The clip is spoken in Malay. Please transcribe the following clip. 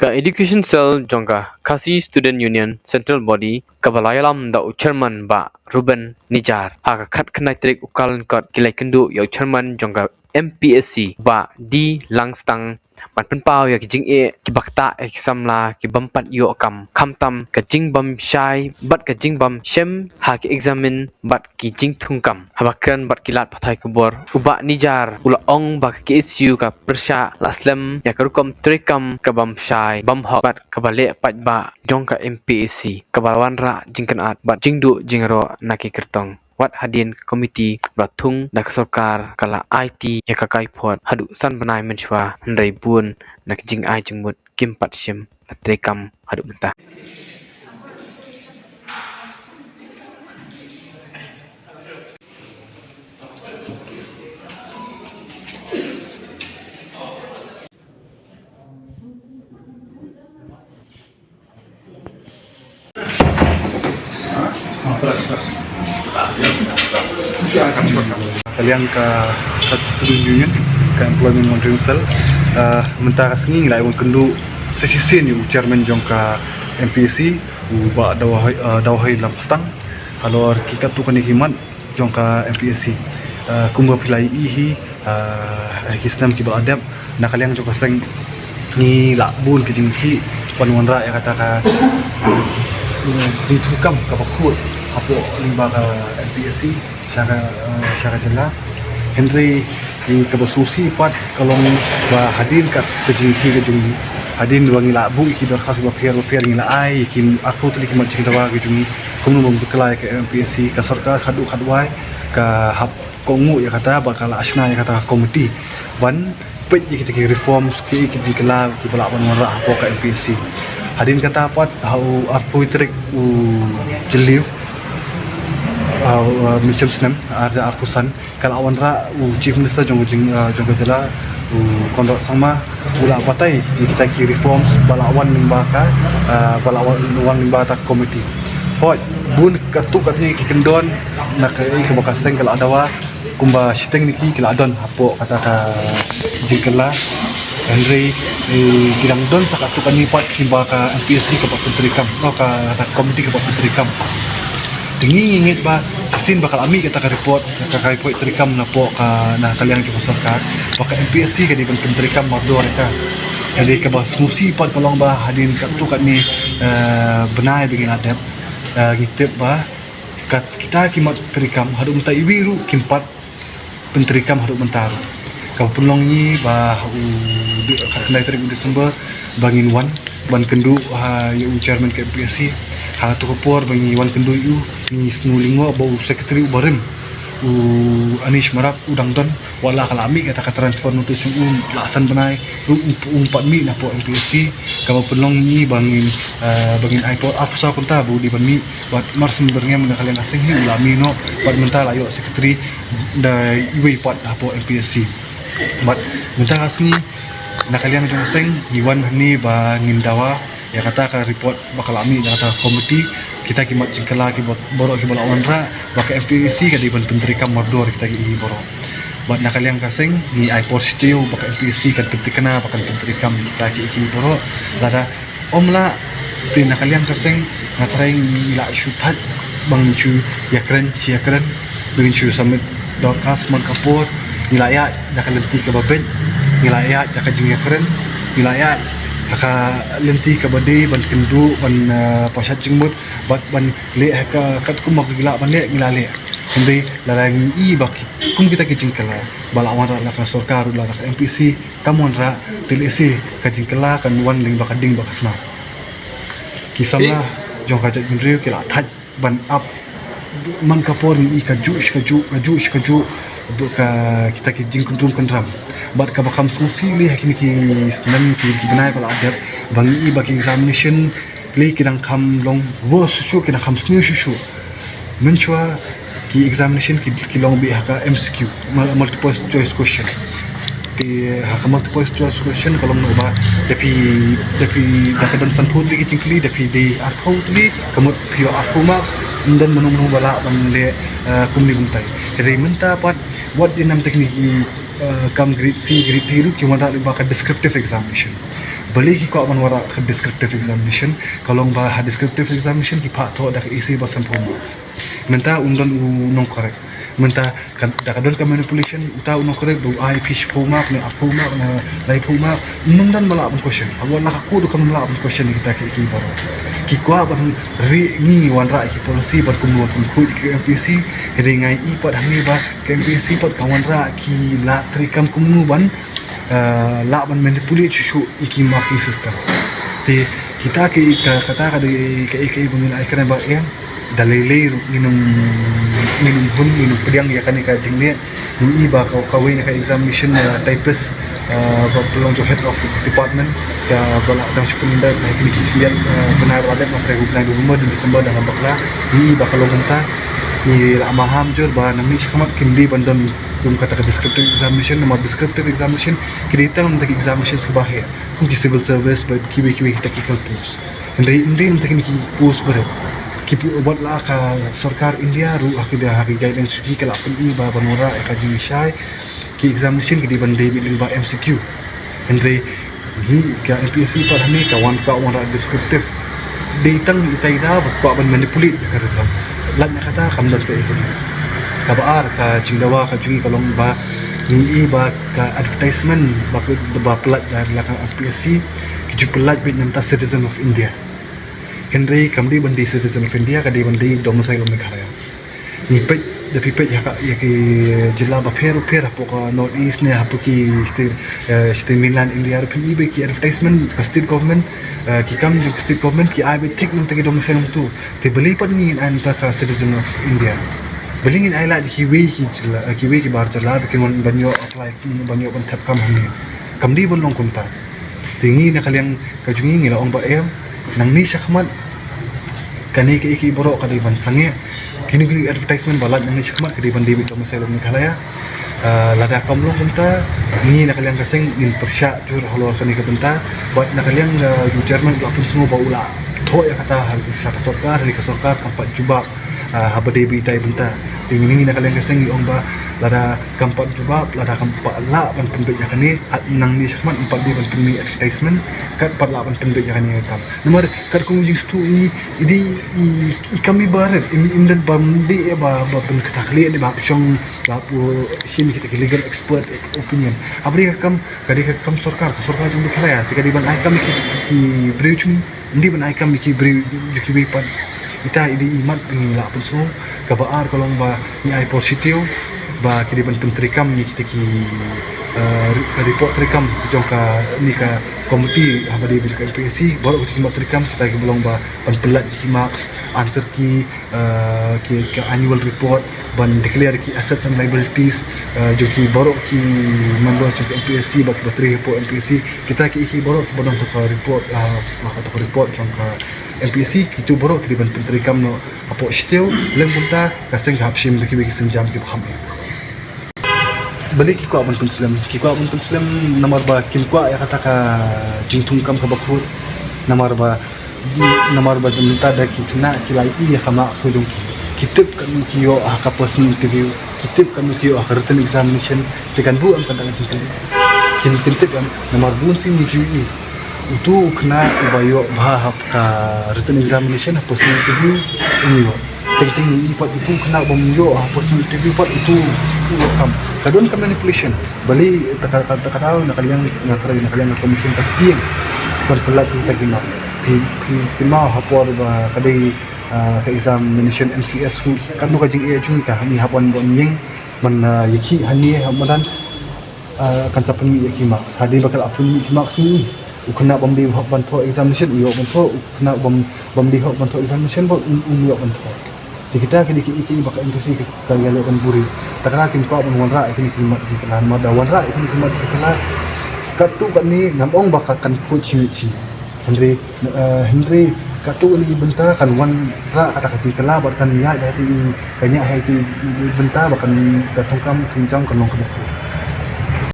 The Education Cell Jonga Kasi Student Union Central Body Kabalayalam da Chairman ba Ruben Nijar haka khat khnai trik ukalan kot kilai kendu yo Chairman Jonga MPSC ba di Langstang man pen pau ya kijing e ki bakta e samla ki bampat yo kam khamtam ka jing bam shai bat ka jing bam shem ha ki examine bat ki jing thungkam habakran bat kilat pathai kubor uba Nijar ula ong ba ki isu ka persha laslam ya karukom trikam ka bam shai bam hok bat ka bale pat ba jongka MPSC ka balwan ra jingkan at bat jingdu jingro naki kertong wat hadin komiti batung dak sarkar kala IT ya kakai phot hadu san banai menchwa ndai bun nak jing ai jingmut kim pat shim atrekam hadu mentah. Kalian ke Student Union ke Employment Monitoring Cell mentara senging lai kendu sesisin yu chairman jong ka MPSC ba dawai lampstang halor kikat tu kani himat jong ka MPSC kumba pilai ihi kisnam ki ba adab na kalian jong ka seng ni lakbun ke jingki panuan ra ya kata ka jingtukam ka pakut apo limba ka MPSC syara jela Henry ni kabasusi pat kalong ba hadin kat kejingki ke jungi hadin wangi labu ki dor khas ba pier ngila ai ki aku tuli ki macing dawa ke jungi kumu mong bekelai ke MPSC ka sarkar khadu khadwai ka hap kongu ya kata bakal asna ya kata komiti ban pet kita ki reform ki jikla ki bala ban wara apo ka MPSC hadin kata pat hau arpu trik jeliu macam senam ada akusan kalau awan ra chief minister jong jela kondok sama ula patai kita ki reforms balawan limbaka balawan limbata komiti hoi bun katuk katni ki kendon nak ke bakaseng kalau adawa kumba siteng niki kila adon apo kata ka jingkela Henry kidang don sakatuk kani pat limbaka MPSC ke pentrikam no ka komiti ke pentrikam tinggi ingit ba sin bakal ami kita ka report trikam na po ka na kaliang jung sarkar baka MPSC ka di ban trikam mardo ka jadi ka ba susi pat kalong ba hadin ka tu kan ni benai bingin adab ngitip ba kat kita kimat trikam hadu menta ibiru kimpat pentrikam hadu mentar ka pulong ni ba ka kendai trik Desember bangin wan ban kendu yu chairman ke MPSC ha tu kopor bangi wan kendu yu ni snulingo bau secretary barim Anish Marak udang don wala kalami kata ka transfer notice lasan benai umpat mi na po MPSC kama pelong ni bangin iPod apsa punta bu di banmi bat marsin bernya men kalian asing ni ulami no bat mental ayo secretary da iwi pat po MPSC bat mental asing na kalian jong asing iwan ni bangin dawa ya kata ka report bakal ami kata komiti kita kimat jingkala ki borok ki bola onra baka MPSC ka di ban pentrikam mardor kita ki borok bat nak kalian kasing ni iPod studio baka MPSC kan pentrikana baka pentrikam kita ki borok lada omla tin nak kalian kasing ngatraing ila syutat bang chu yakran dengan chu samit dokas man kapur nilaya dak lenti ke babet nilaya dak jing yakran nilaya haka lenti ka bade ban kendu ban pasat jingmut bat ban le haka kat kum magila ban le ngilale hindi larangi i baki kum kita ki jingkala balawan ra la ka sarkar la ka MPSC kamon ra TLC ka jingkala kan wan ling bakading bakasna kisamla jong ka jingriu kila that ban up man kapor ni i ka ju ka kita ki jingkundum kandram bat ka bakam susi li hakini ki senam ki benai pala adab bangi baki examination li kidang kam long wo susu kidang kam snu susu menchwa ki examination ki long bi haka MCQ multiple choice question ti haka multiple choice question kalau no ba tapi dakadan sanput li ki tapi di arthotli kamut pio aku max dan menung bala banle kumni buntai jadi menta pat what in nam teknik kam grade C grade D ru ki manda ba ka descriptive examination beli ki ko man wara ke descriptive examination kalong ba ha descriptive examination ki pha tho dak isi ba sampo marks menta undon unong correct menta kan dakadon ka manipulation uta unong correct do ai fish po mark ne apo mark na lai po mark nung dan mala ban question awal la ko do kam mala ban question kita ki baro ki kwa ban ri ni wan ra ki policy ban kum pun khu ki MPC ringai i pat hangi ba ke MPC pat kawan ra ki la trikam kum ban la ban manipulate chu iki marking system te kita ki kata ka de ke bungin ai kana ba em dalilay minum hun minum pedang ya kan ka jingne ni iba ka kawin ka examination typist ba pelong jo head of department ya bala dang sukuminda na kini kiyan benar ada ma fregu na rumah di Desember dengan bakla ni iba kalau menta ni amaham jor ba nami shkamat kimdi bandon yung kata ka descriptive examination nama descriptive examination kita nam tak examination ke bahaya ku ki civil service ba kiwi technical post hindi nam tak ni post bare kipi buat lah ka sarkar India ru akida hari guidance ki kala pun i ba banora ka jingshai ki examination ki ban David ba MCQ andre ni ka MPSC par hame ka wan ra descriptive ditang itai da ba ban manipulate ka result lan kata kam dan ka baar ka jingdawa ka jungi kalong ba ni ba ka advertisement ba pelat dari lakang MPSC ki pelat bit namta citizen of India Henry kamdi bandi citizen of India kadi bandi domicile Meghalaya ni pej the people ya ki jilla ba pher apo ka north east ne apo ki state mainland India pin ibe ki advertisement ka state government ki kam ju state government ki ai tik num tagi domicile tu te beli pat ni an ka citizen of India belingin ai la ki we ki bar jalla bikin mon banyo apply banyo ban tap kam hamni kamdi bon long kunta tingi na kalyang ka jungi ngila ong ba em nang ni syakmat kani ke iki borok kadi ban sange kini advertisement balat nang ni syakmat kadi ban David domicile Meghalaya lada kamlong benta ni nakalyang kaseng in persya jur halor kani ke benta buat nakalyang ju Jerman lapun semua baula tho ya kata hal sa sarkar ni ka sarkar kampat jubab haba debi tai benta tingini nakalyang kaseng ong ba lada kampat jubab lada kampat la ban pendek ya kani at nang ni syakmat empat di ban pemi advertisement kat par la ban pendek ya kani kam nomor kat kung jing stu ni idi kami barat imdan bamdi ba ben katakli ni ba syong ba pu shin kita legal expert opinion abri kam kadi kam sarkar jung Meghalaya tikadi ban ai kam ki breu ndi ban ai kam ki breu ki bi pan ita idi imat ni la pun semua kabar kolong ba ni ai positif ba kidi ban pentrikam ni kita ki report trikam jongka ni ka komiti habadi bil MPSC baru kita ki trikam kita ki belong ba ban pelat ki marks answer ki annual report ban declare ki assets and liabilities joki baru ki member jongka MPSC ba ki bateri report MPSC kita ki baru ki bodong to report maka to report jongka MPSC kitu baru ki ban pentrikam no apo stil leng punta kaseng hapshim biki senjam ki kham balik ko abon Muslim namar ba kin ko ya kata ka jingtung kam ka bakhur namar ba minta da ki kena ki lai ya kama sojong ki kitip kan ki yo ka personal interview kitip kan ki yo written examination tekan bu am kandangan singkali kin tip am namar bun sing ni ju itu kena ubayo bah ka written examination personal interview ini yo ting ni ipat itu kena bomyo personal interview pat itu kam kadon ka manipulation bali takataw nakalyang nakalyang commission taktiyan perpelat kita gina kima hapor ba kadai ka examination MCS ru kanu ka jing e chung ka ni hapon bon yeng man yaki hani hamadan kan sapen mi yaki mak sadi bakal apun mi mak sini ukna bomdi hok banto examination uyo banto ukna bomdi hok banto examination bo uyo banto kita kini iki bakal intrusi kagalo kan buri takarakin ko abon wanra ikini kimat sikalan mada wanra ikini kimat sikalan katu kan ni namong bakakan ko chichi Henry katu ni benta kan wanra kata kacing kala kan ya dati kanya hai ti benta bakan katongkam tinjang kan long